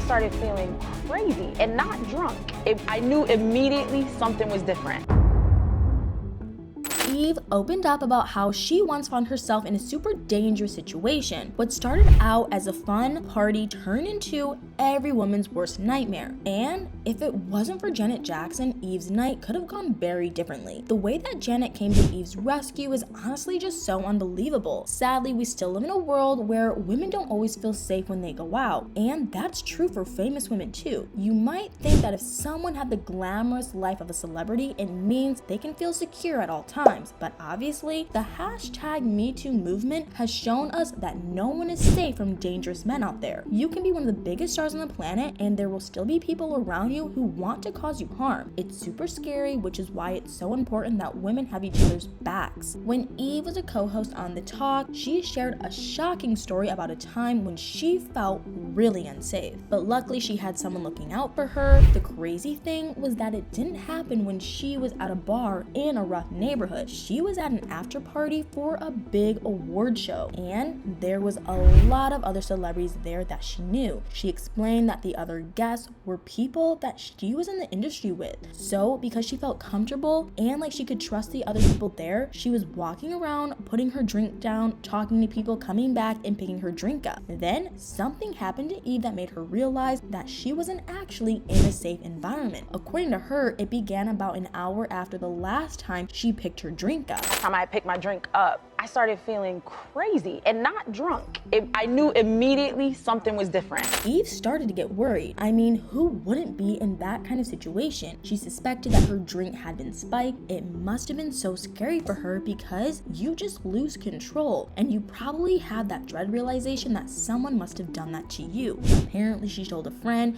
started feeling crazy and not drunk. I knew immediately something was different. Eve opened up about how she once found herself in a super dangerous situation. What started out as a fun party turned into every woman's worst nightmare. And if it wasn't for Janet Jackson, Eve's night could have gone very differently. The way that Janet came to Eve's rescue is honestly just so unbelievable. Sadly, we still live in a world where women don't always feel safe when they go out. And that's true for famous women too. You might think that if someone had the glamorous life of a celebrity, it means they can feel secure at all times. But obviously, the hashtag #MeToo movement has shown us that no one is safe from dangerous men out there. You can be one of the biggest stars on the planet and there will still be people around you who want to cause you harm. It's super scary, which is why it's so important that women have each other's backs. When Eve was a co-host on The Talk, she shared a shocking story about a time when she felt really unsafe. But luckily, she had someone looking out for her. The crazy thing was that it didn't happen when she was at a bar in a rough neighborhood. She was at an after party for a big award show, and there was a lot of other celebrities there that she knew. She explained that the other guests were people that she was in the industry with. So because she felt comfortable and like she could trust the other people there, she was walking around, putting her drink down, talking to people, coming back and picking her drink up. Then something happened to Eve that made her realize that she wasn't actually in a safe environment. According to her, it began about an hour after the last time she picked her drink up. Last time I picked my drink up, I started feeling crazy and not drunk. I knew immediately something was different. Eve started to get worried. I mean, who wouldn't be in that kind of situation? She suspected that her drink had been spiked. It must have been so scary for her because you just lose control and you probably had that dread realization that someone must have done that to you. Apparently she told a friend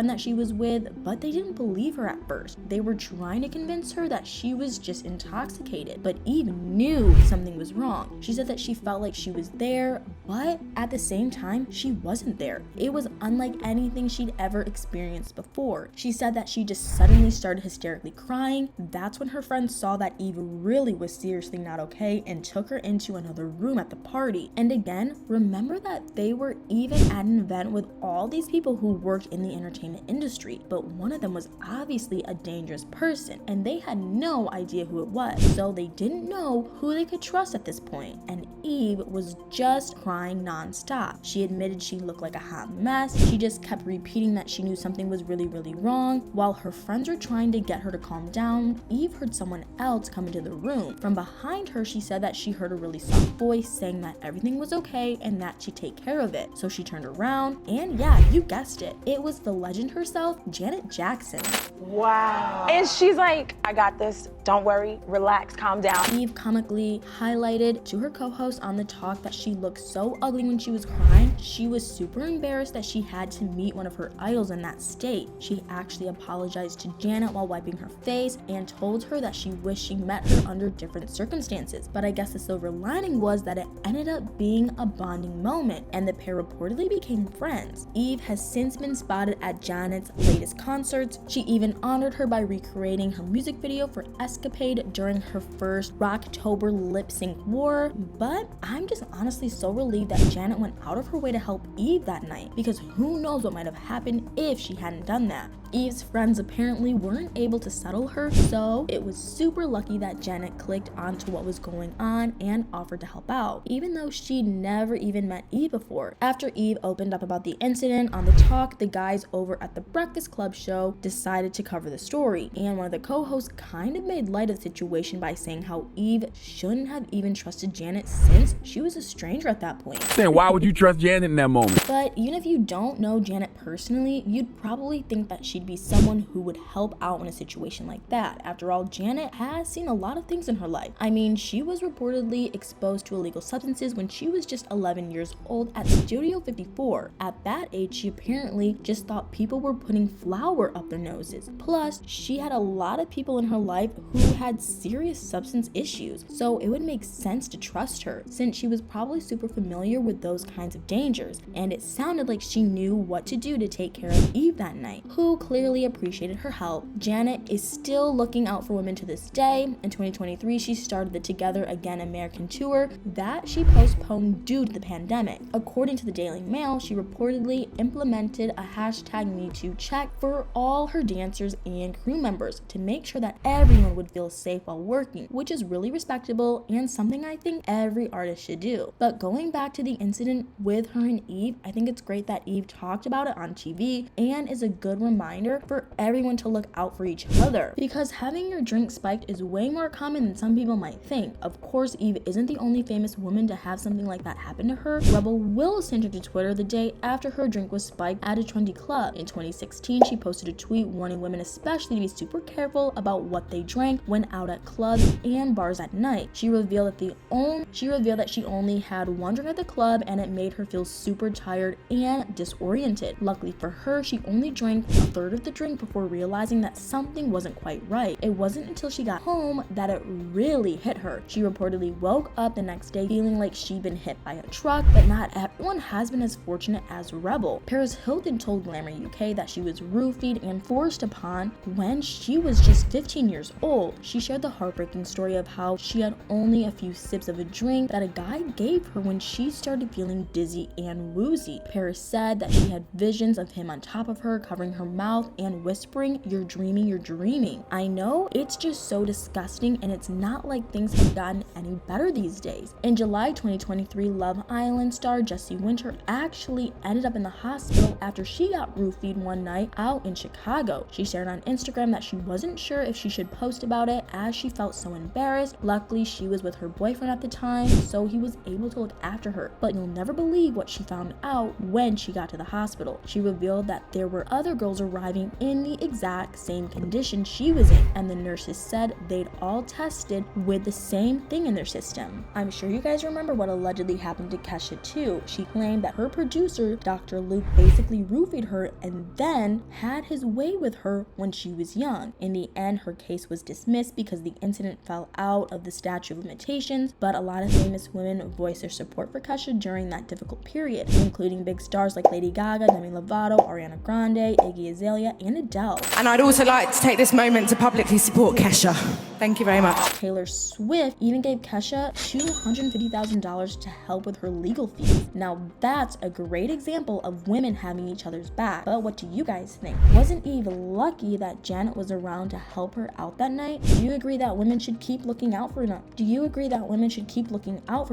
that she was with, but they didn't believe her at first. They were trying to convince her that she was just intoxicated, but Eve knew something was wrong. She said that she felt like she was there, but at the same time, she wasn't there. It was unlike anything she'd ever experienced before. She said that she just suddenly started hysterically crying. That's when her friends saw that Eve really was seriously not okay and took her into another room at the party. And again, remember that they were even at an event with all these people who worked in the entertainment industry, but one of them was obviously a dangerous person, and they had no idea who it was, so they didn't know who they could trust at this point. And Eve was just crying non-stop. She admitted she looked like a hot mess. She just kept repeating that she knew something was really wrong. While her friends were trying to get her to calm down, Eve heard someone else come into the room. From behind her, she said that she heard a really soft voice saying that everything was okay and that she'd take care of it. So she turned around, and yeah, you guessed it, it was the legend herself, Janet Jackson. Wow. And she's like, I got this, don't worry, relax, calm down. Eve comically highlighted to her co-host on The Talk that she looked so ugly when she was crying. She was super embarrassed that she had to meet one of her idols in that state. She actually apologized to Janet while wiping her face and told her that she wished she met her under different circumstances. But I guess the silver lining was that it ended up being a bonding moment, and the pair reportedly became friends. Eve has since been spotted at Janet's latest concerts. She even honored her by recreating her music video for Escapade during her first Rocktober lip sync war. But I'm just honestly so relieved that Janet went out of her way to help Eve that night, because who knows what might have happened if she hadn't done that. Eve's friends apparently weren't able to settle her, so it was super lucky that Janet clicked onto what was going on and offered to help out, even though she'd never even met Eve before. After Eve opened up about the incident on The Talk, the guys over at the Breakfast Club show decided to cover the story, and one of the co-hosts kind of made light of the situation by saying how Eve shouldn't have even trusted Janet since she was a stranger at that point. Then why would you trust Janet in that moment? But even if you don't know Janet personally, you'd probably think that she'd be someone who would help out in a situation like that. After all, Janet has seen a lot of things in her life. I mean, she was reportedly exposed to illegal substances when she was just 11 years old at Studio 54. At that age, she apparently just thought people were putting flour up their noses. Plus, she had a lot of people in her life who had serious substance issues, so it would make sense to trust her since she was probably super familiar with those kinds of dangers, and it sounded like she knew what to do to take care of Eve that night, who clearly appreciated her help. Janet is still looking out for women to this day. In 2023, she started the Together Again American tour that she postponed due to the pandemic. According to the Daily Mail, she reportedly implemented a hashtag #MeToo check for all her dancers and crew members to make sure that everyone would feel safe while working, which is really respectable and something I think every artist should do. But going back to the incident with her and Eve, I think it's great that Eve talked about it on TV and is a good reminder for everyone to look out for each other, because having your drink spiked is way more common than some people might think. Of course, Eve isn't the only famous woman to have something like that happen to her. Rebel Wilson took to Twitter the day after her drink was spiked at a trendy club. In 2016, she posted a tweet warning women especially to be super careful about what they drank when out at clubs and bars at night. She revealed that she only had one drink at the club and it made her feel super tired and disoriented. Luckily for her, she only drank a third of the drink before realizing that something wasn't quite right. It wasn't until she got home that it really hit her. She reportedly woke up the next day feeling like she'd been hit by a truck, but not everyone has been as fortunate as Rebel. Paris Hilton told Glamour UK that she was roofied and forced upon when she was just 15 years old. She shared the heartbreaking story of how she had only a few sips of a drink that a guy gave her when she started feeling dizzy and woozy. Paris said that she had visions of him on top of her, covering her mouth and whispering, "You're dreaming, you're dreaming." I know, it's just so disgusting, and it's not like things have gotten any better these days. In July 2023, Love Island star Jesse Winter actually ended up in the hospital after she got roofied one night out in Chicago. She shared on Instagram that she wasn't sure if she should post about it as she felt so embarrassed. Luckily, she was with her boyfriend at the time, so he was able to look after her. But you'll never believe what she found out when she got to the hospital. She revealed that there were other girls arriving in the exact same condition she was in, and the nurses said they'd all tested with the same thing in their system. I'm sure you guys remember what allegedly happened to Kesha too. She claimed that her producer, Dr. Luke, basically roofied her and then had his way with her when she was young. In the end, her case was dismissed because the incident fell out of the statute of limitations, but a lot of famous women voiced their support for Kesha during that difficult period, including big stars like Lady Gaga, Demi Lovato, Ariana Grande, Iggy Azalea, and Adele. And I'd also like to take this moment to publicly support Kesha. Thank you very much. Taylor Swift even gave Kesha $250,000 to help with her legal fees. Now that's a great example of women having each other's back. But what do you guys think? Wasn't Eve lucky that Janet was around to help her out that night? Do you agree that women should keep looking out for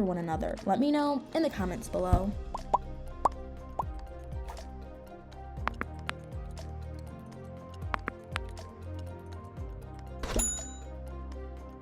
one another? Let me know in the comments below.